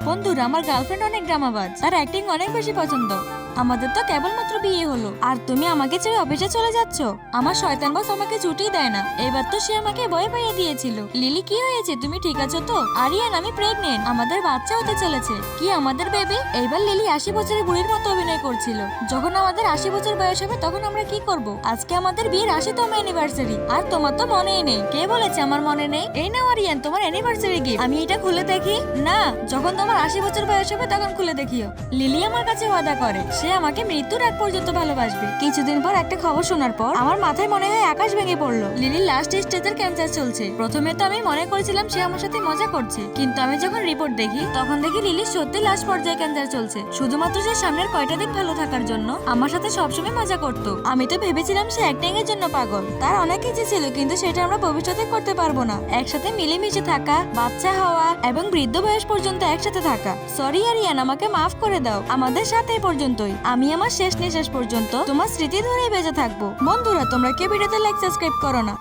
বন্ধুরা, আমার গার্লফ্রেন্ড অনেক ড্রামাবাজ, তার অ্যাক্টিং অনেক বেশি পছন্দ। আমাদের তো কেবলমাত্র বিয়ে হলো, আর তুমি আমাকে ছেড়ে অফিসে চলে যাচ্ছ। আমার শয়তান বস আমাকে ছুটি দেয় না, এবার তো সে আমাকে ভয় পাইয়ে দিয়েছিল। লিলি, কি হয়েছে? তুমি ঠিক আছো তো? আরিয়ান, আমি প্রেগনেন্ট, আমাদের বাচ্চা হতে চলেছে। কি আমাদের বেবি? এইবার লিলি 80 বছরের বুড়ির মতো অভিনয় করছিল। যখন আমাদের 80 বছর বয়স হবে তখন আমরা কি করব? আজকে আমাদের বিয়ের 80তম অ্যানিভার্সারি, আর তোমার তো মনেই নেই। কে বলেছে আমার মনে নেই? এই নাও আরিয়ান, তোমার অ্যানিভার্সারি গিফট। আমি এটা খুলে দেখি। না, যখন তোমার 80 বছর বয়স হবে তখন খুলে দেখিও। লিলি আমার কাছে ওয়াদা করে সে আমাকে মৃত্যুর আগ পর্যন্ত ভালোবাসবে। কিছুদিন পর একটা খবর শোনার পর আমার মাথায় মনে হয় আকাশ ভেঙে পড়লো। লিলির লাস্ট স্টেজের ক্যান্সার চলছে। প্রথমে তো আমি মনে করেছিলাম সে আমার সাথে মজা করছে, কিন্তু আমি যখন রিপোর্ট দেখি তখন দেখি লিলির সত্যি লাস্ট পর্যায়ে ক্যান্সার চলছে। শুধুমাত্র সে সামনের কয়টা দিন ভালো থাকার জন্য আমার সাথে সবসময় মজা করত। আমি তো ভেবেছিলাম সে অ্যাক্টিং এর জন্য পাগল। তার অনেক কিছু ছিল, কিন্তু সেটা আমরা ভবিষ্যতে করতে পারবো না। একসাথে মিলেমিশে থাকা, বাচ্চা হওয়া এবং বৃদ্ধ বয়স পর্যন্ত একসাথে থাকা। সরি আরিয়ান, আমাকে মাফ করে দাও। আমাদের সাথে এই পর্যন্তই। আমি আমার শেষ নিঃশ্বাস পর্যন্ত তোমার স্মৃতি ধরেই বেঁচে থাকবো। বন্ধুরা, তোমরা কে ভিডিওতে লাইক সাবস্ক্রাইব করো না?